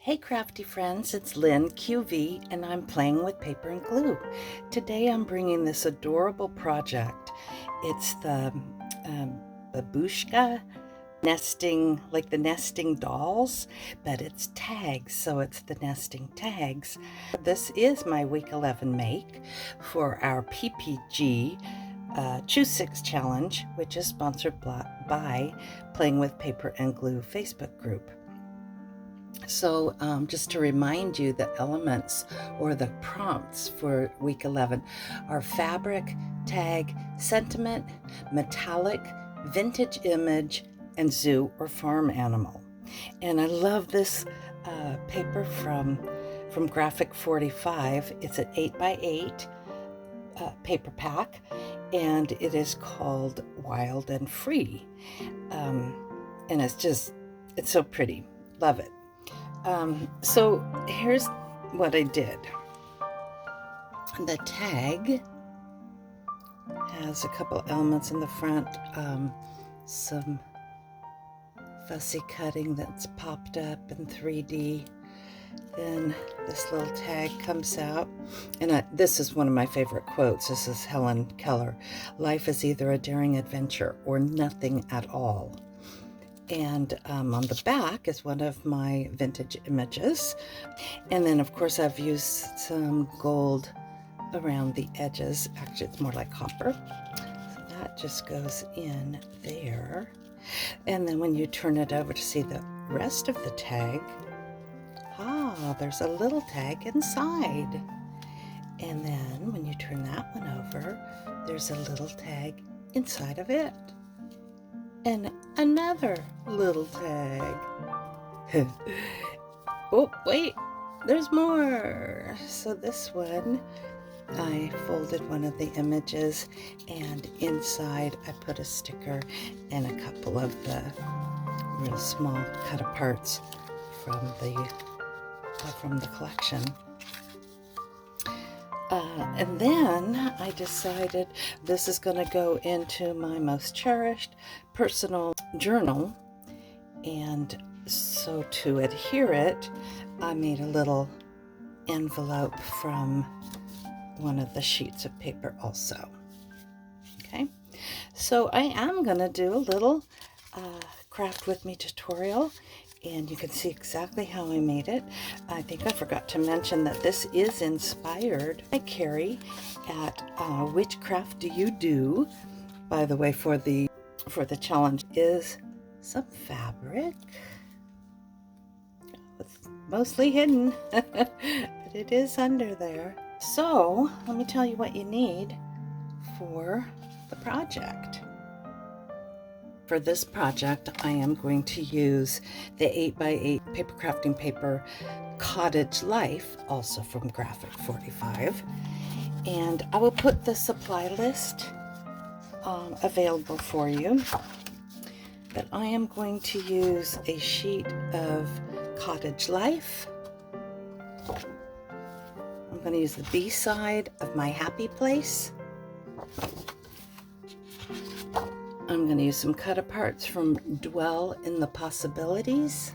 Hey crafty friends, it's Lynn QV and I'm playing with paper and glue. Today I'm bringing this adorable project. It's the Babushka nesting, like the nesting dolls, but it's tags, so it's the nesting tags. This is my week 11 make for our PPG Choose 6 challenge, which is sponsored by Playing with Paper and Glue Facebook group. So just to remind you, the elements or the prompts for week 11 are fabric, tag, sentiment, metallic, vintage image, and zoo or farm animal. And I love this paper from Graphic 45. It's an 8x8 paper pack, and it is called Wild and Free. And it's so pretty. Love it. So here's what I did. The tag has a couple elements in the front, some fussy cutting that's popped up in 3D. Then this little tag comes out, and this is one of my favorite quotes. This is Helen Keller. Life is either a daring adventure or nothing at all. And on the back is one of my vintage images. And then, of course, I've used some gold around the edges. Actually, it's more like copper. So that just goes in there. And then when you turn it over to see the rest of the tag, there's a little tag inside. And then when you turn that one over, there's a little tag inside of it. And another little tag. Oh, wait, there's more. So this one, I folded one of the images, and inside I put a sticker and a couple of the real small cut aparts from the collection. And then I decided this is going to go into my most cherished personal journal. And so to adhere it, I made a little envelope from one of the sheets of paper also. Okay, so I am going to do a little craft with me tutorial. And you can see exactly how I made it. I think I forgot to mention that this is inspired by Kerry at Whichcraft Do You Do. By the way, for the challenge is some fabric. It's mostly hidden, but it is under there. So let me tell you what you need for the project. For this project, I am going to use the 8x8 paper crafting paper Cottage Life, also from Graphic 45. And I will put the supply list available for you. But I am going to use a sheet of Cottage Life. I'm going to use the B side of My Happy Place. I'm going to use some cut aparts from Dwell in the Possibilities,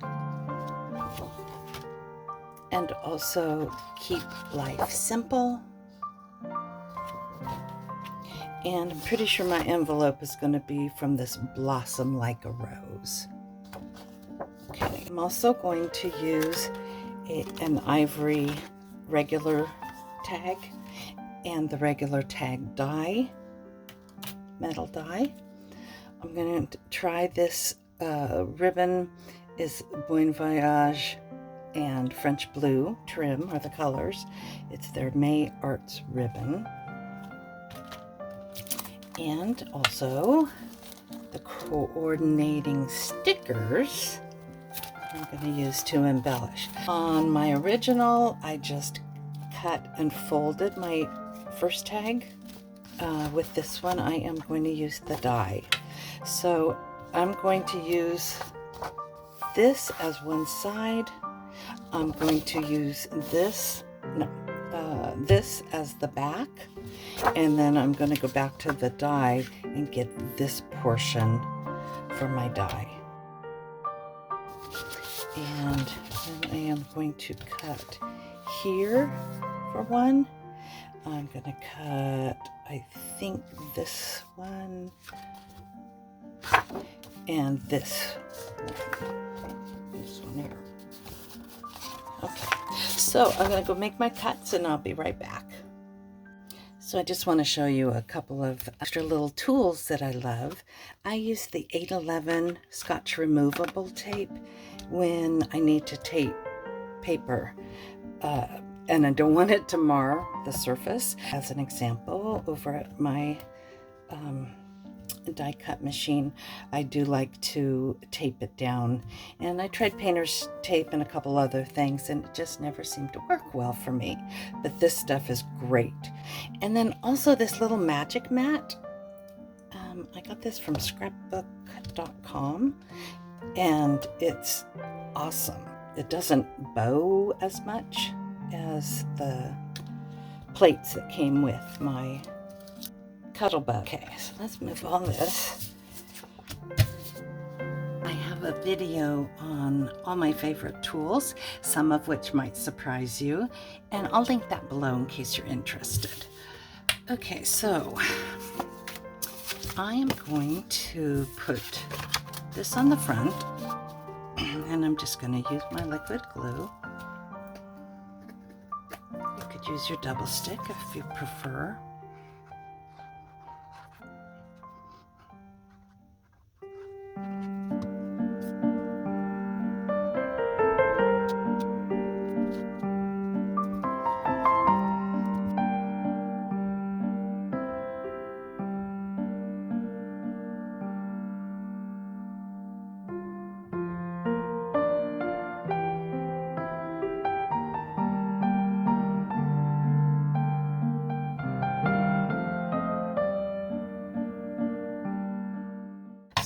and also Keep Life Simple. And I'm pretty sure my envelope is going to be from this Blossom Like a Rose. Okay, I'm also going to use an ivory regular tag and the regular tag die, metal die. I'm going to try this ribbon is Bon Voyage and French Blue trim are the colors. It's their May Arts ribbon. And also the coordinating stickers I'm going to use to embellish. On my original, I just cut and folded my first tag. With this one, I am going to use the die. So I'm going to use this as one side. I'm going to use this as the back. And then I'm going to go back to the die and get this portion for my die. And then I am I'm going to cut here for one. I'm going to cut, I think, this one and this one here. Okay, so I'm going to go make my cuts and I'll be right back. So I just want to show you a couple of extra little tools that I love. I use the 811 Scotch removable tape when I need to tape paper and I don't want it to mar the surface. As an example, over at my die cut machine, I do like to tape it down, and I tried painter's tape and a couple other things and it just never seemed to work well for me, but this stuff is great. And then also this little magic mat, I got this from scrapbook.com and it's awesome. It doesn't bow as much as the plates that came with my Cuttlebug. Okay, so let's move on this. I have a video on all my favorite tools, some of which might surprise you, and I'll link that below in case you're interested. Okay, so I am going to put this on the front, and I'm just going to use my liquid glue. You could use your double stick if you prefer.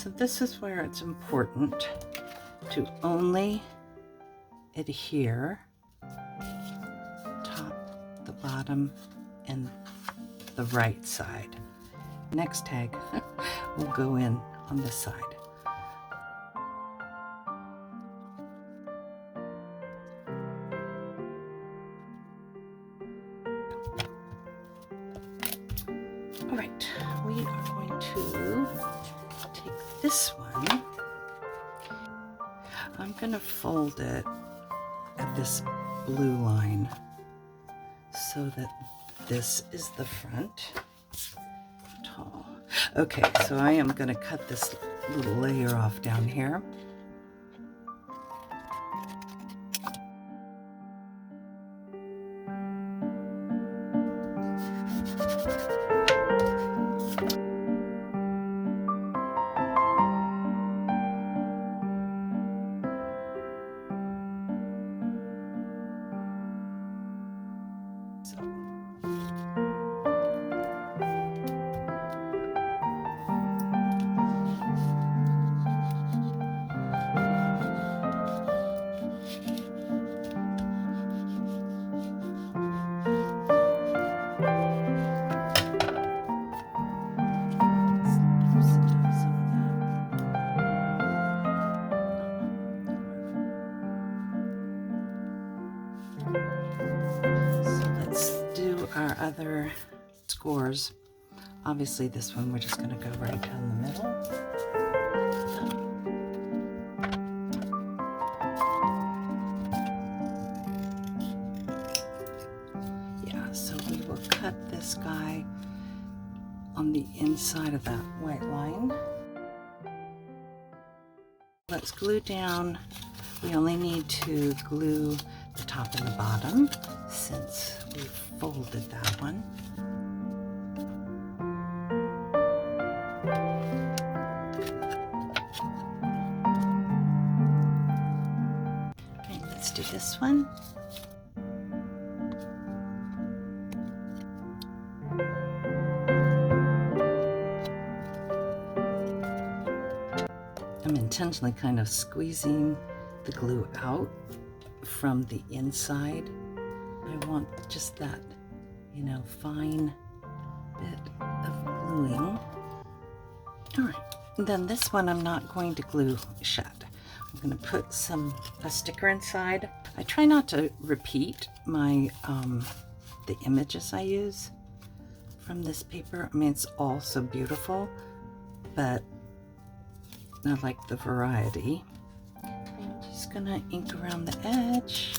So this is where it's important to only adhere top, the bottom, and the right side. Next tag will go in on this side. All right, we are going to take this one. I'm going to fold it at this blue line so that this is the front. Tall. Okay, so I am going to cut this little layer off down here. Our other scores. Obviously this one we're just going to go right down the middle. Yeah, so we will cut this guy on the inside of that white line. Let's glue down. We only need to glue the top and the bottom since we folded that one. Okay, let's do this one. I'm intentionally kind of squeezing the glue out from the inside. I want just that, you know, fine bit of gluing. All right, and then this one I'm not going to glue shut. I'm going to put a sticker inside. I try not to repeat my the images I use from this paper. I mean, it's all so beautiful, but I like the variety. I'm just going to ink around the edge.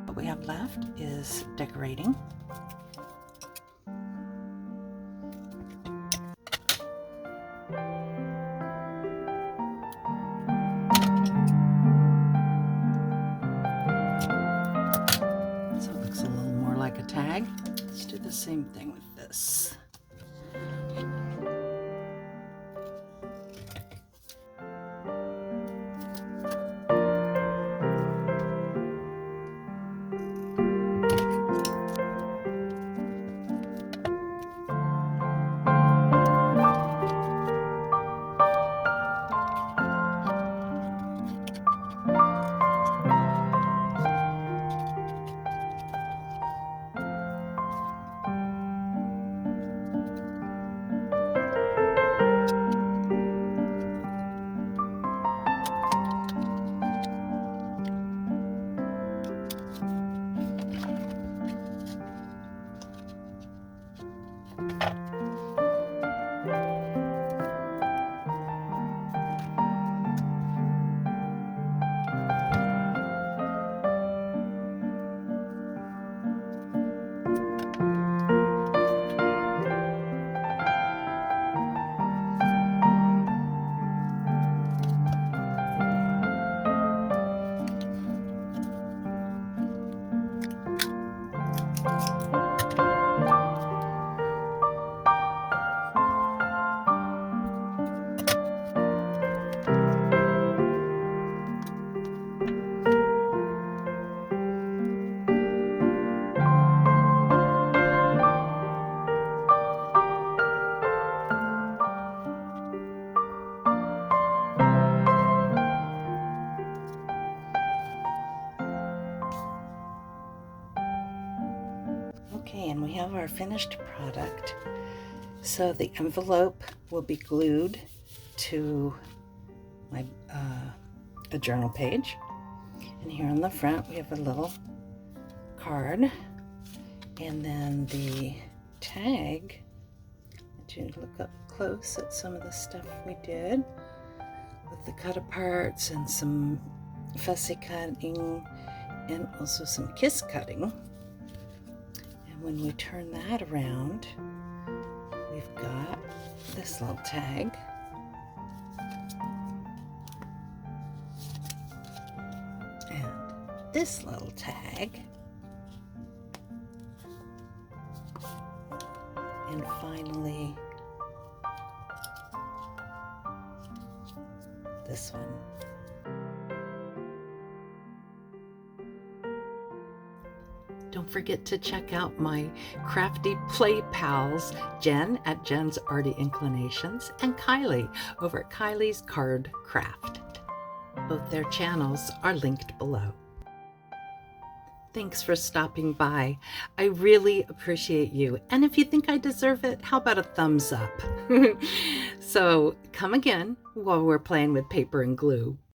What we have left is decorating. So it looks a little more like a tag. Let's do the same thing with this. Okay, and we have our finished product. So the envelope will be glued to my a journal page. And here on the front we have a little card. And then the tag, to look up close at some of the stuff we did with the cut aparts and some fussy cutting and also some kiss cutting. When we turn that around, we've got this little tag. And this little tag. And finally, this one. Don't forget to check out my crafty play pals, Jen at Jen's Arty Inclinations and Kylie over at Kylie's Card Craft. Both their channels are linked below. Thanks for stopping by. I really appreciate you. And if you think I deserve it, how about a thumbs up? So come again while we're playing with paper and glue.